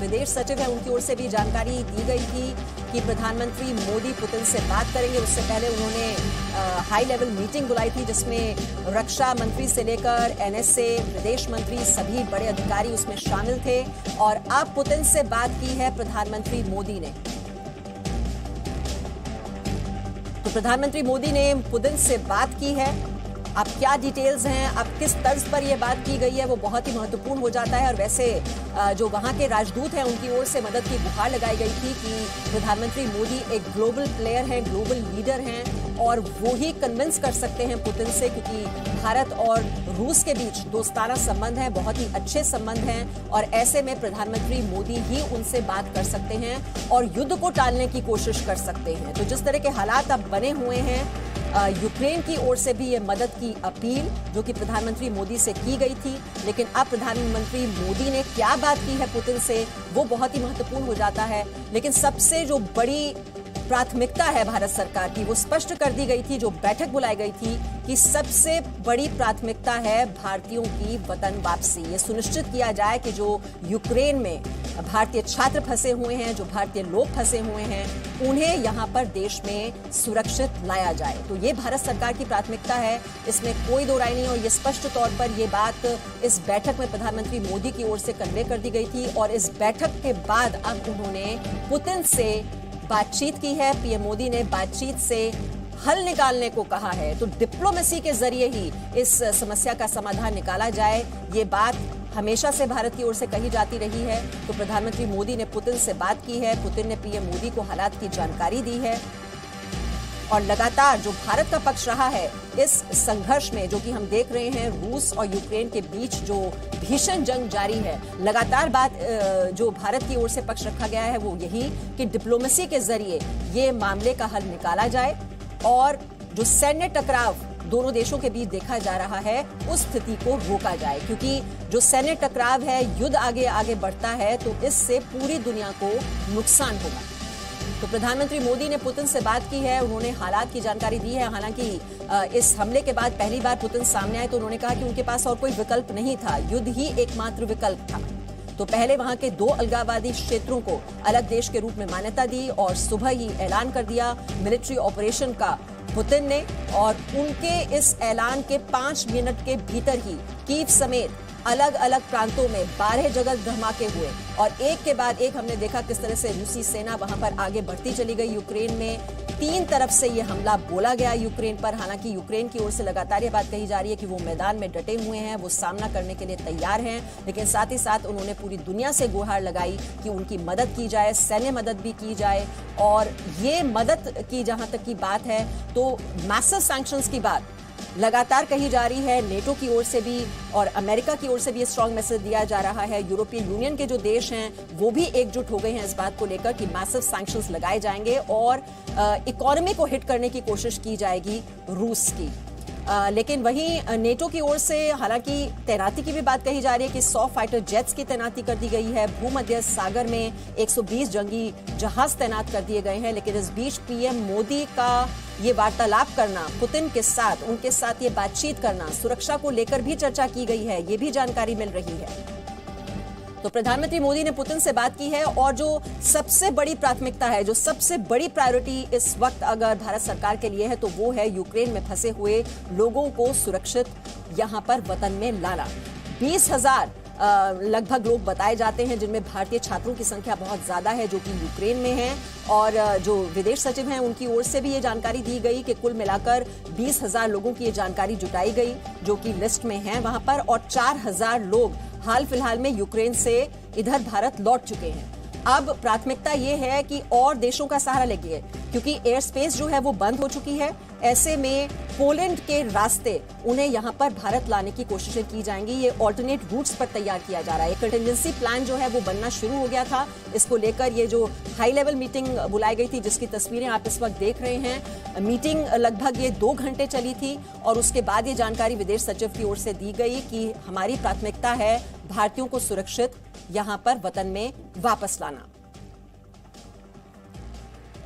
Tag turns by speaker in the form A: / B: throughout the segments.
A: विदेश सचिव है उनकी ओर से भी जानकारी दी गई थी कि प्रधानमंत्री मोदी पुतिन से बात करेंगे। उससे पहले उन्होंने हाई लेवल मीटिंग बुलाई थी जिसमें रक्षा मंत्री से लेकर एनएसए, विदेश मंत्री, सभी बड़े अधिकारी उसमें शामिल थे। और अब पुतिन से बात की है प्रधानमंत्री मोदी ने। तो प्रधानमंत्री मोदी ने पुतिन से बात की है। अब क्या डिटेल्स हैं, अब किस तर्ज पर यह बात की गई है, वो बहुत ही महत्वपूर्ण हो जाता है। और वैसे जो वहां के राजदूत हैं उनकी ओर से मदद की गुहार लगाई गई थी कि प्रधानमंत्री मोदी एक ग्लोबल प्लेयर हैं, ग्लोबल लीडर हैं और वो ही कन्विंस कर सकते हैं पुतिन से, क्योंकि भारत और रूस के बीच दोस्ताना संबंध है, बहुत ही अच्छे संबंध हैं और ऐसे में प्रधानमंत्री मोदी ही उनसे बात कर सकते हैं और युद्ध को टालने की कोशिश कर सकते हैं। तो जिस तरह के हालात अब बने हुए हैं, यूक्रेन की ओर से भी ये मदद की अपील जो कि प्रधानमंत्री मोदी से की गई थी, लेकिन अब प्रधानमंत्री मोदी ने क्या बात की है पुतिन से वो बहुत ही महत्वपूर्ण हो जाता है। लेकिन सबसे जो बड़ी प्राथमिकता है भारत सरकार की वो स्पष्ट कर दी गई थी, जो बैठक बुलाई गई थी कि सबसे बड़ी प्राथमिकता है भारतीयों की वतन वापसी। ये सुनिश्चित किया जाए कि जो यूक्रेन में भारतीय छात्र फंसे हुए हैं, जो भारतीय लोग फंसे हुए हैं, उन्हें यहाँ पर देश में सुरक्षित लाया जाए। तो ये भारत सरकार की प्राथमिकता है, इसमें कोई दो राय नहीं। और ये स्पष्ट तौर पर ये बात इस बैठक में प्रधानमंत्री मोदी की ओर से कन्वे कर दी गई थी और इस बैठक के बाद अब उन्होंने पुतिन से बातचीत की है। पीएम मोदी ने बातचीत से हल निकालने को कहा है। तो डिप्लोमेसी के जरिए ही इस समस्या का समाधान निकाला जाए, ये बात हमेशा से भारत की ओर से कही जाती रही है। तो प्रधानमंत्री मोदी ने पुतिन से बात की है, पुतिन ने पीएम मोदी को हालात की जानकारी दी है और लगातार जो भारत का पक्ष रहा है इस संघर्ष में, जो कि हम देख रहे हैं रूस और यूक्रेन के बीच जो भीषण जंग जारी है, लगातार बात जो भारत की ओर से पक्ष रखा गया है वो यही कि डिप्लोमेसी के जरिए ये मामले का हल निकाला जाए और जो सैन्य टकराव दोनों देशों के बीच देखा जा रहा है उस स्थिति को रोका जाए, क्योंकि जो सैन्य टकराव है, युद्ध आगे आगे बढ़ता है तो इससे पूरी दुनिया को नुकसान होगा। तो प्रधानमंत्री मोदी ने पुतिन से बात की है, उन्होंने हालात की जानकारी दी है। हालांकि इस हमले के बाद पहली बार पुतिन सामने आए तो उन्होंने कहा कि उनके पास और कोई विकल्प नहीं था, युद्ध ही एकमात्र विकल्प था। तो पहले वहां के 2 अलगाववादी क्षेत्रों को अलग देश के रूप में मान्यता दी और सुबह ही ऐलान कर दिया मिलिट्री ऑपरेशन का पुतिन ने। और उनके इस ऐलान के 5 मिनट के भीतर ही कीव समेत अलग अलग प्रांतों में 12 जगह धमाके हुए और एक के बाद एक हमने देखा किस तरह से रूसी सेना वहां पर आगे बढ़ती चली गई। यूक्रेन में 3 तरफ से ये हमला बोला गया यूक्रेन पर। हालांकि यूक्रेन की ओर से लगातार ये बात कही जा रही है कि वो मैदान में डटे हुए हैं, वो सामना करने के लिए तैयार हैं, लेकिन साथ ही साथ उन्होंने पूरी दुनिया से गुहार लगाई कि उनकी मदद की जाए, सैन्य मदद भी की जाए। और ये मदद की जहां तक की बात है तो मैसिव सैंक्शंस की बात लगातार कही जा रही है, नेटो की ओर से भी और अमेरिका की ओर से भी स्ट्रांग मैसेज दिया जा रहा है। यूरोपियन यूनियन के जो देश हैं वो भी एकजुट हो गए हैं इस बात को लेकर कि मैसिव सैंक्शंस लगाए जाएंगे और इकोनॉमी को हिट करने की कोशिश की जाएगी रूस की। लेकिन वहीं नेटो की ओर से हालांकि तैनाती की भी बात कही जा रही है कि 100 फाइटर जेट्स की तैनाती कर दी गई है। भूमध्य सागर में 120 जंगी जहाज तैनात कर दिए गए हैं। लेकिन इस बीच पीएम मोदी का ये वार्तालाप करना पुतिन के साथ, उनके साथ ये बातचीत करना, सुरक्षा को लेकर भी चर्चा की गई है, ये भी जानकारी मिल रही है। तो प्रधानमंत्री मोदी ने पुतिन से बात की है और जो सबसे बड़ी प्राथमिकता है, जो सबसे बड़ी प्रायोरिटी इस वक्त अगर भारत सरकार के लिए है तो वो है यूक्रेन में फंसे हुए लोगों को सुरक्षित यहां पर वतन में लाना। 20,000 लगभग लोग बताए जाते हैं जिनमें भारतीय छात्रों की संख्या बहुत ज्यादा है जो कि यूक्रेन में हैं। और जो विदेश सचिव हैं उनकी ओर से भी ये जानकारी दी गई कि कुल मिलाकर 20,000 लोगों की ये जानकारी जुटाई गई जो कि लिस्ट में हैं वहां पर, और 4,000 लोग हाल फिलहाल में यूक्रेन से इधर भारत लौट चुके हैं। अब प्राथमिकता ये है कि और देशों का सहारा लेंगे क्योंकि एयर स्पेस जो है वो बंद हो चुकी है। ऐसे में पोलैंड के रास्ते उन्हें यहां पर भारत लाने की कोशिशें की जाएंगी। ये ऑल्टरनेट रूट्स पर तैयार किया जा रहा है। कंटिजेंसी प्लान जो है वो बनना शुरू हो गया था। इसको लेकर ये जो हाई लेवल मीटिंग बुलाई गई थी जिसकी तस्वीरें आप इस वक्त देख रहे हैं, मीटिंग लगभग ये 2 घंटे चली थी और उसके बाद ये जानकारी विदेश सचिव की ओर से दी गई कि हमारी प्राथमिकता है भारतीयों को सुरक्षित यहां पर वतन में वापस लाना।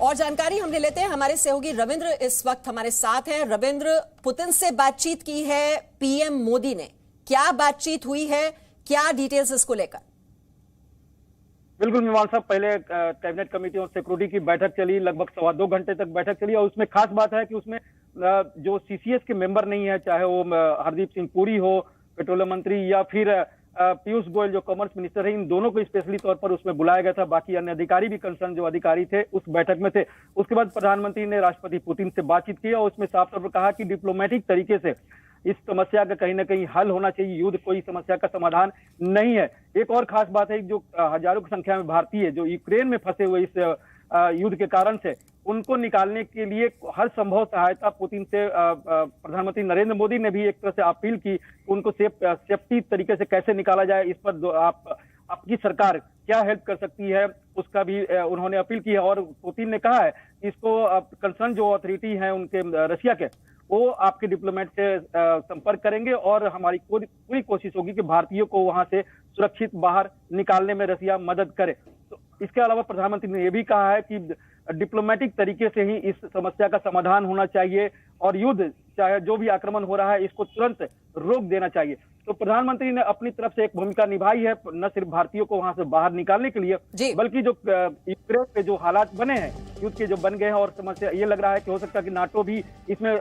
A: और जानकारी हम ले लेते हैं, हमारे सहयोगी रविंद्र इस वक्त हमारे साथ हैं। रविंद्र, पुतिन से बातचीत की है पीएम मोदी ने, क्या बातचीत हुई है, क्या डिटेल्स इसको लेकर?
B: बिल्कुल मीमांसा साहब, पहले कैबिनेट कमेटी और सिक्योरिटी की बैठक चली, लगभग 2.25 घंटे तक बैठक चली और उसमें खास बात है कि उसमें जो सीसीएस के मेंबर नहीं है, चाहे वो हरदीप सिंह पुरी हो पेट्रोलियम मंत्री या फिर पीयूष गोयल जो कॉमर्स मिनिस्टर है, इन दोनों को स्पेशली तौर पर उसमें बुलाया गया था। बाकी अन्य अधिकारी भी कंसर्न जो अधिकारी थे उस बैठक में थे। उसके बाद प्रधानमंत्री ने राष्ट्रपति पुतिन से बातचीत की और उसमें साफ तौर पर कहा कि डिप्लोमेटिक तरीके से इस समस्या का कहीं ना कहीं हल होना चाहिए, युद्ध कोई समस्या का समाधान नहीं है। एक और खास बात है, जो हजारों की संख्या में भारतीय जो यूक्रेन में फंसे हुए इस युद्ध के कारण से, उनको निकालने के लिए हर संभव सहायता पुतिन से प्रधानमंत्री नरेंद्र मोदी ने भी एक तरह से अपील की। उनको सेफ्टी तरीके से कैसे निकाला जाए, इस पर आपकी सरकार क्या हेल्प कर सकती है, उसका भी उन्होंने अपील की है। और पुतिन ने कहा है कि इसको कंसर्न जो अथॉरिटी है उनके रशिया के, वो आपके डिप्लोमेट से संपर्क करेंगे और हमारी पूरी कोशिश होगी कि भारतीयों को वहां से सुरक्षित बाहर निकालने में रशिया मदद करे। तो इसके अलावा प्रधानमंत्री ने यह भी कहा है कि डिप्लोमेटिक तरीके से ही इस समस्या का समाधान होना चाहिए और युद्ध, चाहे जो भी आक्रमण हो रहा है, इसको तुरंत रोक देना चाहिए। तो प्रधानमंत्री ने अपनी तरफ से एक भूमिका निभाई है, न सिर्फ भारतीयों को वहां से बाहर निकालने के लिए, बल्कि जो यूक्रेन के जो हालात बने हैं, युद्ध के जो बन गए हैं, और समस्या ये लग रहा है कि हो सकता है कि नाटो भी इसमें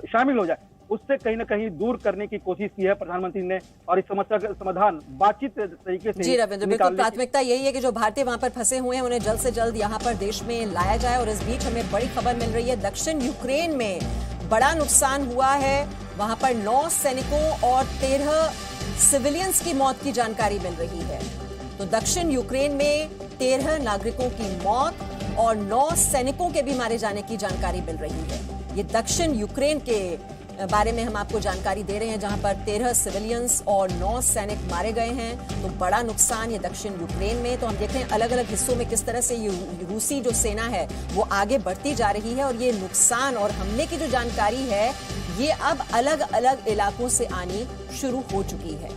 B: शामिल हो जाए, उससे कहीं ना कहीं दूर करने की कोशिश की है प्रधानमंत्री ने। और इस समस्या का समाधान बातचीत तरीके से।
A: जी रविंद्र, बिल्कुल प्राथमिकता यही है कि जो भारतीय वहां पर फंसे हुए हैं उन्हें जल्द से जल्द यहाँ पर देश में लाया जाए। और इस बीच हमें बड़ी खबर मिल रही है, दक्षिण यूक्रेन में बड़ा नुकसान हुआ है। वहां पर 9 सैनिकों और 13 सिविलियंस की मौत की जानकारी मिल रही है। तो दक्षिण यूक्रेन में 13 नागरिकों की मौत और 9 सैनिकों के भी मारे जाने की जानकारी मिल रही है। ये दक्षिण यूक्रेन के बारे में हम आपको जानकारी दे रहे हैं, जहां पर 13 सिविलियंस और 9 सैनिक मारे गए हैं। तो बड़ा नुकसान ये दक्षिण यूक्रेन में। तो हम देखते हैं अलग अलग हिस्सों में किस तरह से रूसी जो सेना है वो आगे बढ़ती जा रही है, और ये नुकसान और हमले की जो जानकारी है ये अब अलग अलग इलाकों से आनी शुरू हो चुकी है।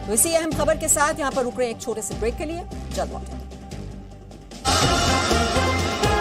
A: तो इसी अहम खबर के साथ यहां पर रुक रहे हैं एक छोटे से ब्रेक के लिए, जल्द लौटें।